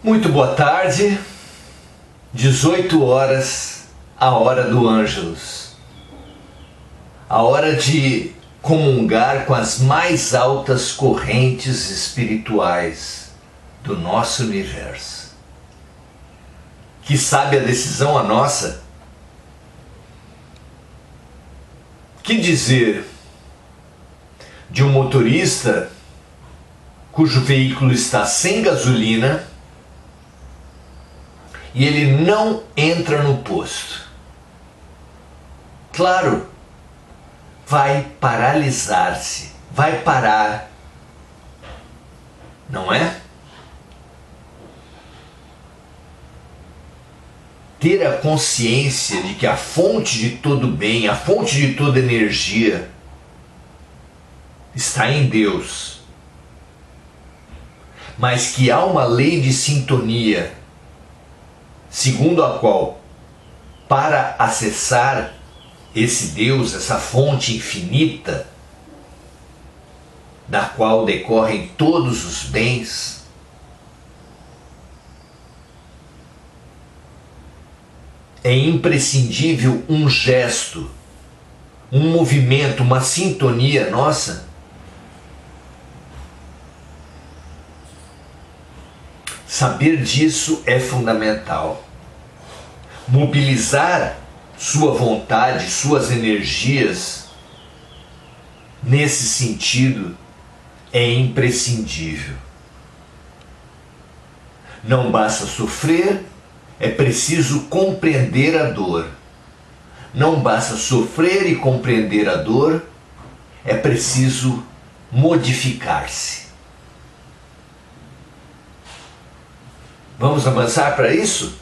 Muito boa tarde, 18 horas, a hora do Ângelus, a hora de comungar com as mais altas correntes espirituais do nosso universo. Que sabe a decisão a nossa? Que dizer de um motorista cujo veículo está sem gasolina e ele não entra no posto? Claro, vai paralisar-se, vai parar, não é? Ter a consciência de que a fonte de todo bem, a fonte de toda energia está em Deus, mas que há uma lei de sintonia segundo a qual, para acessar esse Deus, essa fonte infinita, da qual decorrem todos os bens, é imprescindível um gesto, um movimento, uma sintonia nossa. Saber disso é fundamental. Mobilizar sua vontade, suas energias nesse sentido é imprescindível. Não basta sofrer, é preciso compreender a dor. Não basta sofrer e compreender a dor, é preciso modificar-se. Vamos avançar para isso?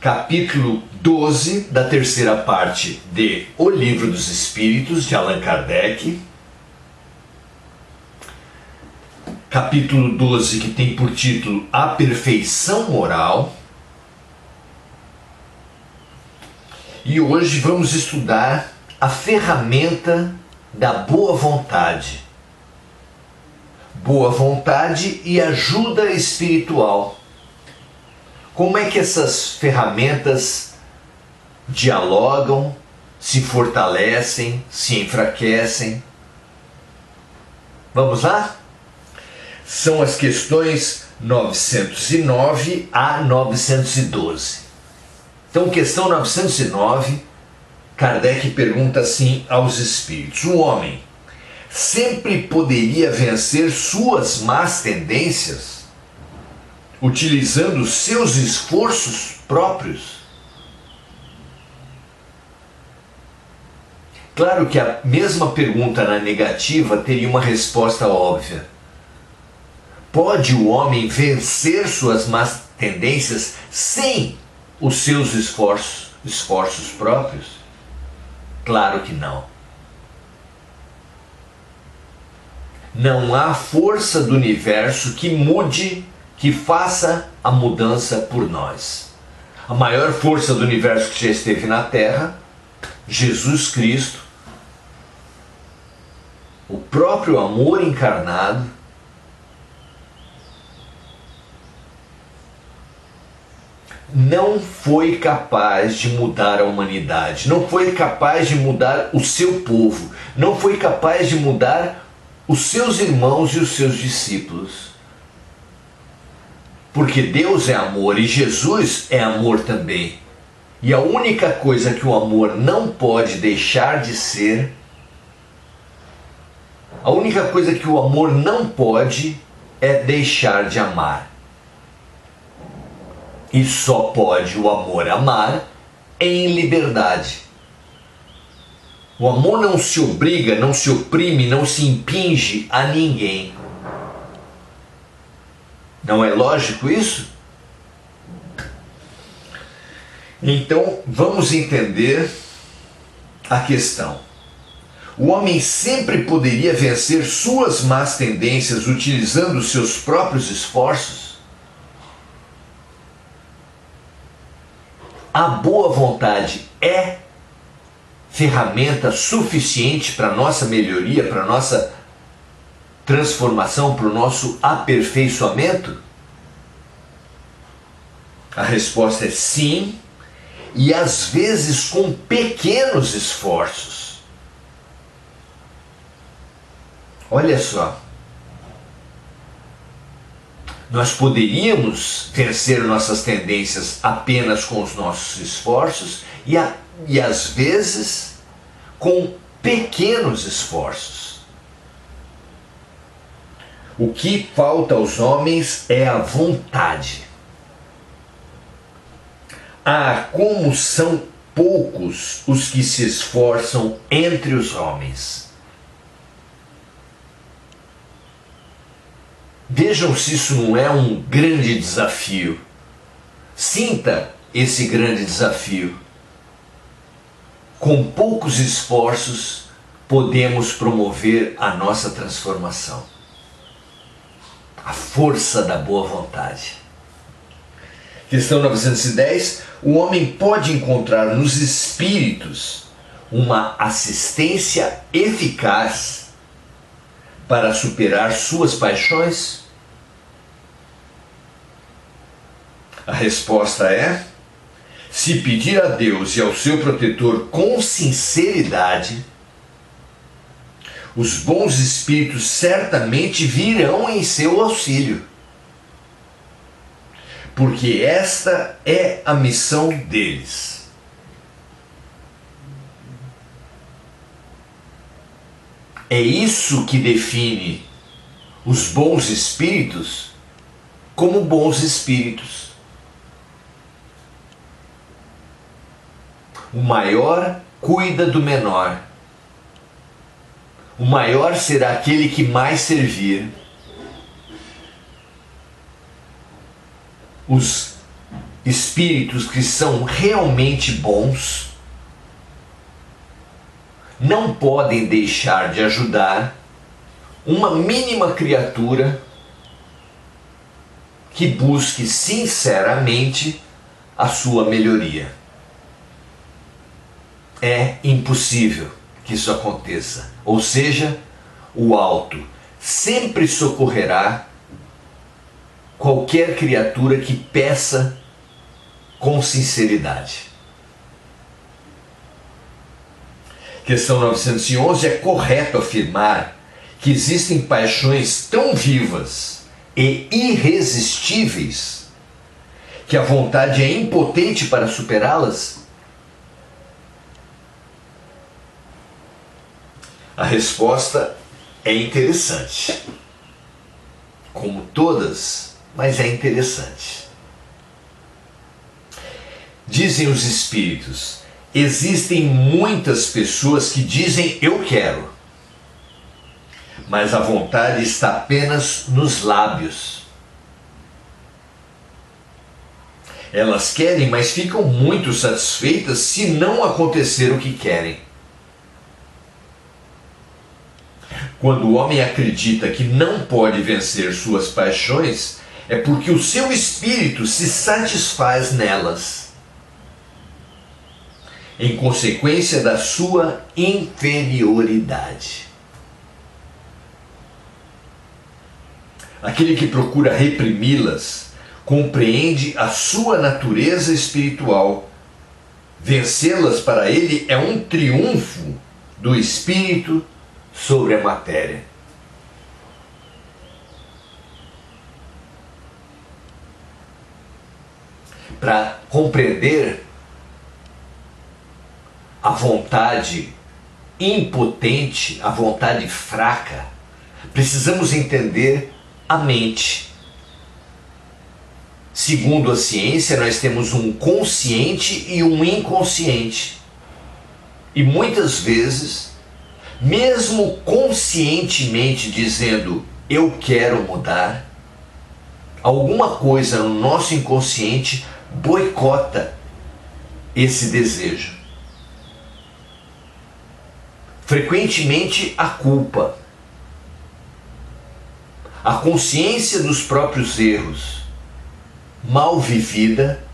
Capítulo 12 da terceira parte de O Livro dos Espíritos, de Allan Kardec. Capítulo 12, que tem por título A Perfeição Moral. E hoje vamos estudar a ferramenta da boa vontade. Boa vontade e ajuda espiritual. Como é que essas ferramentas dialogam, se fortalecem, se enfraquecem? Vamos lá? São as questões 909 a 912. Então, questão 909, Kardec pergunta assim aos espíritos: o homem sempre poderia vencer suas más tendências utilizando seus esforços próprios? Claro que a mesma pergunta na negativa teria uma resposta óbvia. Pode o homem vencer suas más tendências sem os seus esforços próprios? Claro que não. Não há força do universo que mude, que faça a mudança por nós. A maior força do universo que já esteve na Terra, Jesus Cristo, o próprio amor encarnado, não foi capaz de mudar a humanidade, não foi capaz de mudar o seu povo, não foi capaz de mudar os seus irmãos e os seus discípulos. Porque Deus é amor e Jesus é amor também. E a única coisa que o amor não pode deixar de ser, a única coisa que o amor não pode é deixar de amar. E só pode o amor amar em liberdade. O amor não se obriga, não se oprime, não se impinge a ninguém. Não é lógico isso? Então, vamos entender a questão. O homem sempre poderia vencer suas más tendências utilizando seus próprios esforços? A boa vontade é ferramenta suficiente para a nossa melhoria, para a nossa transformação, para o nosso aperfeiçoamento? A resposta é sim, e às vezes com pequenos esforços. Olha só, nós poderíamos vencer nossas tendências apenas com os nossos esforços e às vezes com pequenos esforços. O que falta aos homens é a vontade. Ah, como são poucos os que se esforçam entre os homens. Vejam se isso não é um grande desafio. Sinta esse grande desafio. Com poucos esforços, podemos promover a nossa transformação. A força da boa vontade. Questão 910. O homem pode encontrar nos espíritos uma assistência eficaz para superar suas paixões? A resposta é: se pedir a Deus e ao seu protetor com sinceridade, os bons espíritos certamente virão em seu auxílio. Porque esta é a missão deles. É isso que define os bons espíritos como bons espíritos. O maior cuida do menor. O maior será aquele que mais servir. Os espíritos que são realmente bons não podem deixar de ajudar uma mínima criatura que busque sinceramente a sua melhoria. É impossível que isso aconteça. Ou seja, o alto sempre socorrerá qualquer criatura que peça com sinceridade. Questão 911. É correto afirmar que existem paixões tão vivas e irresistíveis que a vontade é impotente para superá-las? A resposta é interessante. Como todas, mas é interessante. Dizem os espíritos: existem muitas pessoas que dizem eu quero, mas a vontade está apenas nos lábios. Elas querem, mas ficam muito satisfeitas se não acontecer o que querem. Quando o homem acredita que não pode vencer suas paixões, é porque o seu espírito se satisfaz nelas, em consequência da sua inferioridade. Aquele que procura reprimi-las compreende a sua natureza espiritual. Vencê-las para ele é um triunfo do espírito sobre a matéria. Para compreender a vontade impotente, a vontade fraca, precisamos entender a mente. Segundo a ciência, nós temos um consciente e um inconsciente. E muitas vezes, mesmo conscientemente dizendo eu quero mudar, alguma coisa no nosso inconsciente boicota esse desejo. Frequentemente a culpa, a consciência dos próprios erros, mal vivida.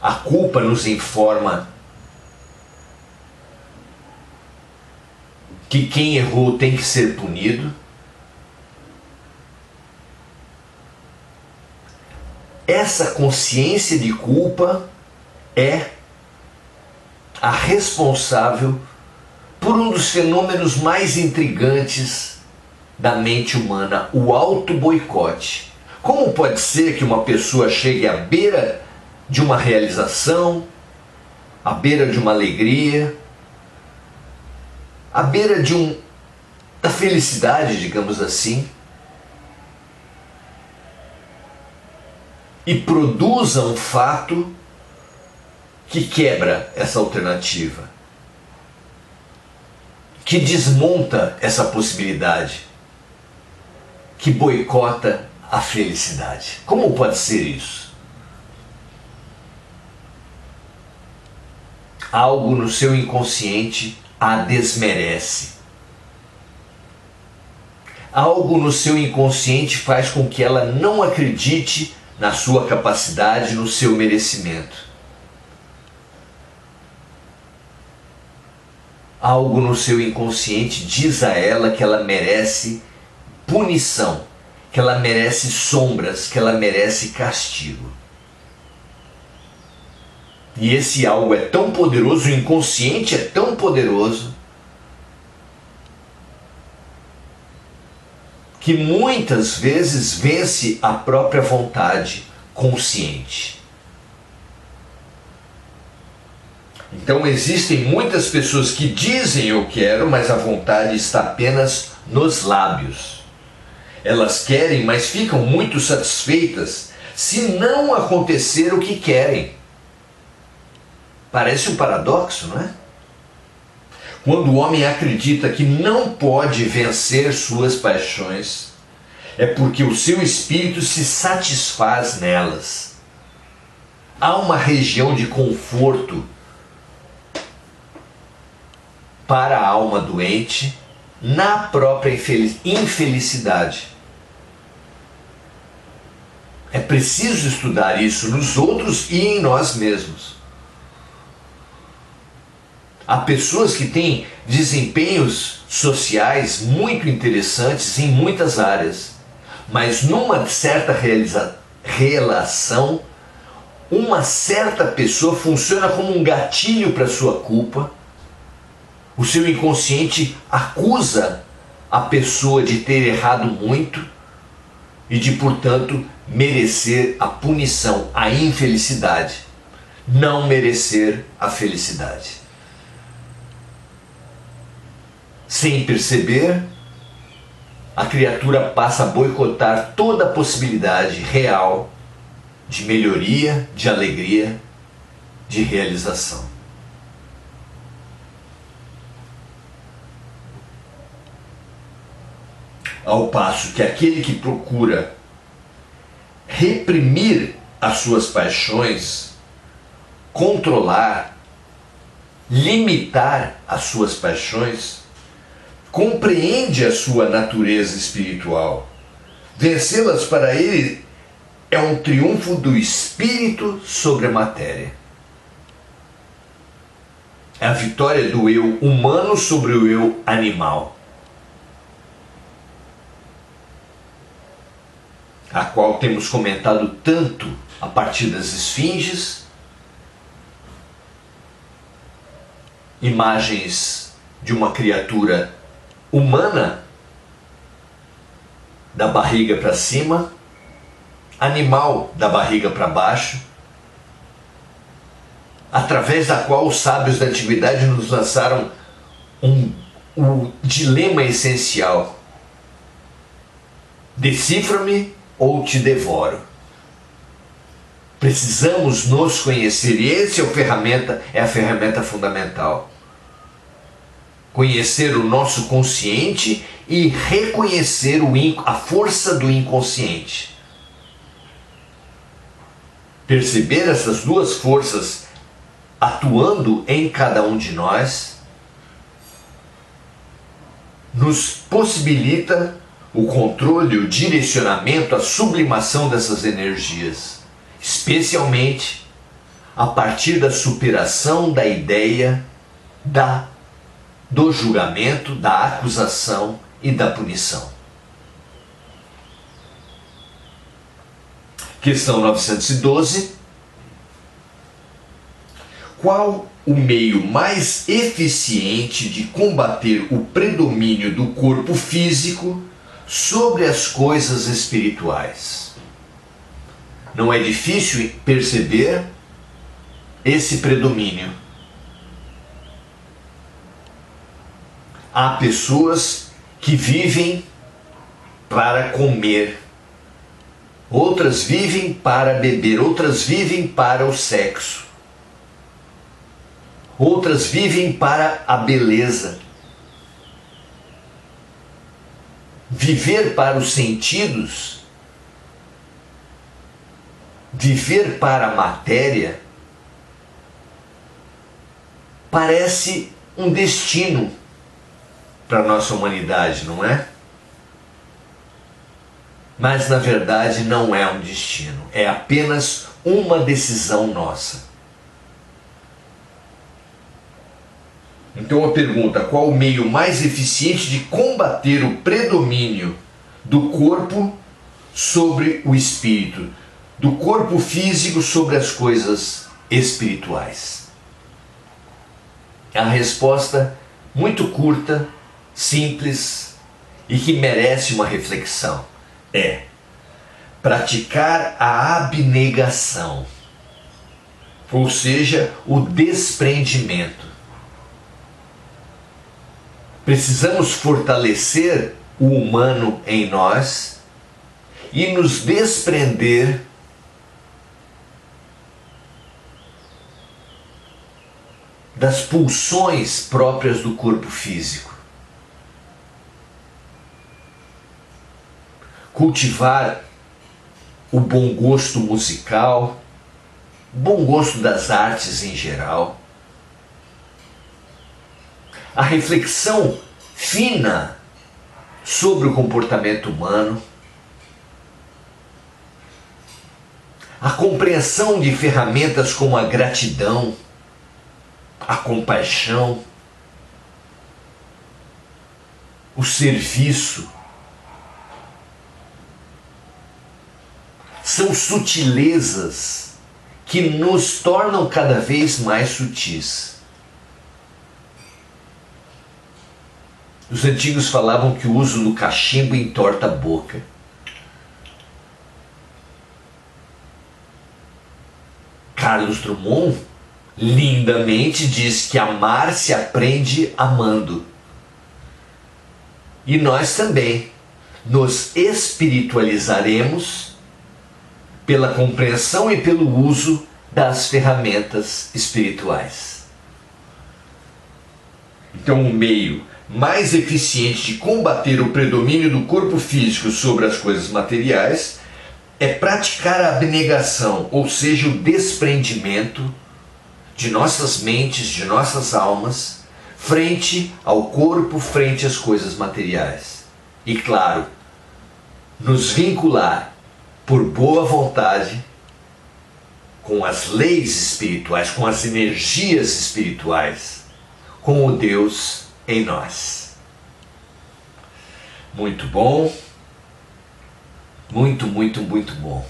A culpa nos informa que quem errou tem que ser punido. essa consciência de culpa é a responsável por um dos fenômenos mais intrigantes da mente humana, o auto-boicote. Como pode ser que uma pessoa chegue à beira de uma realização, à beira de uma alegria, à beira da felicidade, digamos assim, e produza um fato que quebra essa alternativa, que desmonta essa possibilidade, que boicota a felicidade? Como pode ser isso? Algo no seu inconsciente a desmerece. Algo no seu inconsciente faz com que ela não acredite na sua capacidade, no seu merecimento. Algo no seu inconsciente diz a ela que ela merece punição, que ela merece sombras, que ela merece castigo. E esse algo é tão poderoso, o inconsciente é tão poderoso, que muitas vezes vence a própria vontade consciente. Então existem muitas pessoas que dizem eu quero, mas a vontade está apenas nos lábios. Elas querem, mas ficam muito satisfeitas se não acontecer o que querem. Parece um paradoxo, não é? Quando o homem acredita que não pode vencer suas paixões, é porque o seu espírito se satisfaz nelas. Há uma região de conforto para a alma doente na própria infelicidade. É preciso estudar isso nos outros e em nós mesmos. Há pessoas que têm desempenhos sociais muito interessantes em muitas áreas, mas numa certa relação, uma certa pessoa funciona como um gatilho para sua culpa. O seu inconsciente acusa a pessoa de ter errado muito e de, portanto, merecer a punição, a infelicidade, não merecer a felicidade. Sem perceber, a criatura passa a boicotar toda a possibilidade real de melhoria, de alegria, de realização. Ao passo que aquele que procura reprimir as suas paixões, controlar, limitar as suas paixões, compreende a sua natureza espiritual. Vencê-las para ele é um triunfo do espírito sobre a matéria. É a vitória do eu humano sobre o eu animal, a qual temos comentado tanto a partir das esfinges, imagens de uma criatura humana da barriga para cima, animal da barriga para baixo, através da qual os sábios da antiguidade nos lançaram um dilema essencial: decifra-me ou te devoro. Precisamos nos conhecer, e essa é a ferramenta fundamental. Conhecer o nosso consciente e reconhecer a força do inconsciente. Perceber essas duas forças atuando em cada um de nós nos possibilita o controle, o direcionamento, a sublimação dessas energias, especialmente a partir da superação da ideia do julgamento, da acusação e da punição. Questão 912. Qual o meio mais eficiente de combater o predomínio do corpo físico sobre as coisas espirituais? Não é difícil perceber esse predomínio. Há pessoas que vivem para comer, outras vivem para beber, outras vivem para o sexo, outras vivem para a beleza. Viver para os sentidos, viver para a matéria, parece um destino para a nossa humanidade, não é? Mas na verdade não é um destino, é apenas uma decisão nossa. Então a pergunta: qual o meio mais eficiente de combater o predomínio do corpo sobre o espírito, do corpo físico sobre as coisas espirituais? A resposta muito curta, simples e que merece uma reflexão é praticar a abnegação, ou seja, o desprendimento. Precisamos fortalecer o humano em nós e nos desprender das pulsões próprias do corpo físico. Cultivar o bom gosto musical, o bom gosto das artes em geral, a reflexão fina sobre o comportamento humano, a compreensão de ferramentas como a gratidão, a compaixão, o serviço, são sutilezas que nos tornam cada vez mais sutis. Os antigos falavam que o uso do cachimbo entorta a boca. Carlos Drummond lindamente diz que amar se aprende amando. E nós também nos espiritualizaremos pela compreensão e pelo uso das ferramentas espirituais. Então, o meio mais eficiente de combater o predomínio do corpo físico sobre as coisas materiais é praticar a abnegação, ou seja, o desprendimento de nossas mentes, de nossas almas, frente ao corpo, frente às coisas materiais. E claro, nos vincular por boa vontade com as leis espirituais, com as energias espirituais, com o Deus em nós. Muito bom, muito bom.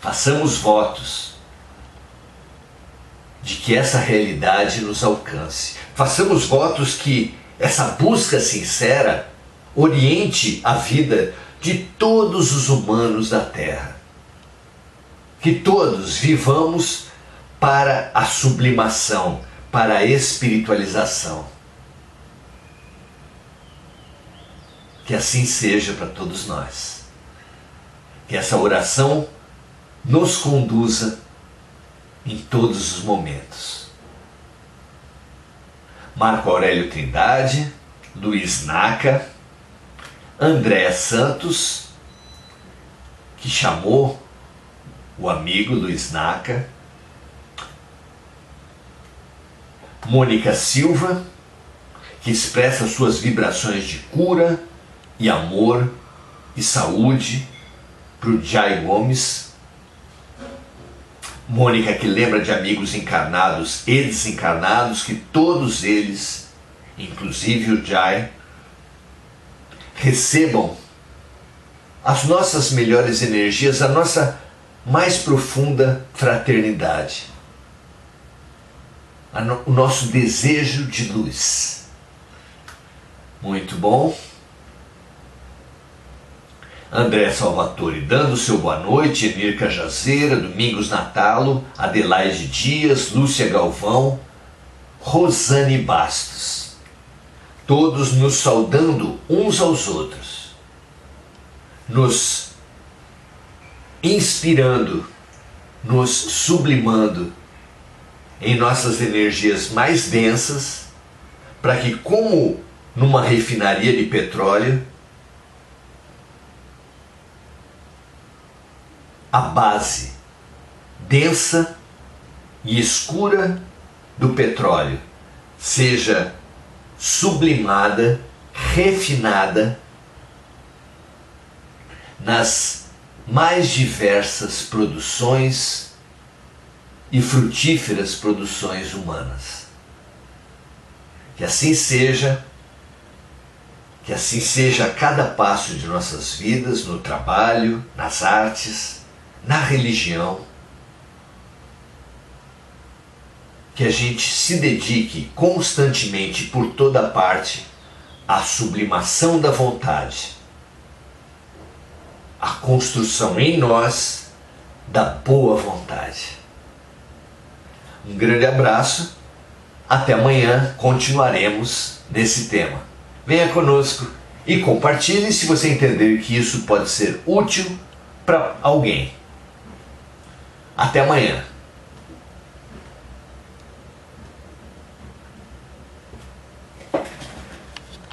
Façamos votos de que essa realidade nos alcance. Façamos votos que essa busca sincera oriente a vida de todos os humanos da Terra. Que todos vivamos para a sublimação, para a espiritualização. Que assim seja para todos nós. Que essa oração nos conduza em todos os momentos. Marco Aurélio Trindade, Luiz Naca, André Santos, que chamou o amigo Luiz Naca, Mônica Silva, que expressa suas vibrações de cura e amor e saúde para o Jai Gomes. Mônica, que lembra de amigos encarnados e desencarnados, que todos eles, inclusive o Jai, recebam as nossas melhores energias, a nossa mais profunda fraternidade, o nosso desejo de luz. Muito bom. André Salvatore dando seu boa noite, Emir Cajazeira, Domingos Natalo, Adelaide Dias, Lúcia Galvão, Rosane Bastos. Todos nos saudando uns aos outros, nos inspirando, nos sublimando em nossas energias mais densas, para que, como numa refinaria de petróleo, a base densa e escura do petróleo seja sublimada, refinada nas mais diversas produções e frutíferas produções humanas. Que assim seja a cada passo de nossas vidas, no trabalho, nas artes, na religião, que a gente se dedique constantemente por toda parte à sublimação da vontade, à construção em nós da boa vontade. Um grande abraço, até amanhã continuaremos nesse tema. Venha conosco e compartilhe se você entender que isso pode ser útil para alguém. Até amanhã.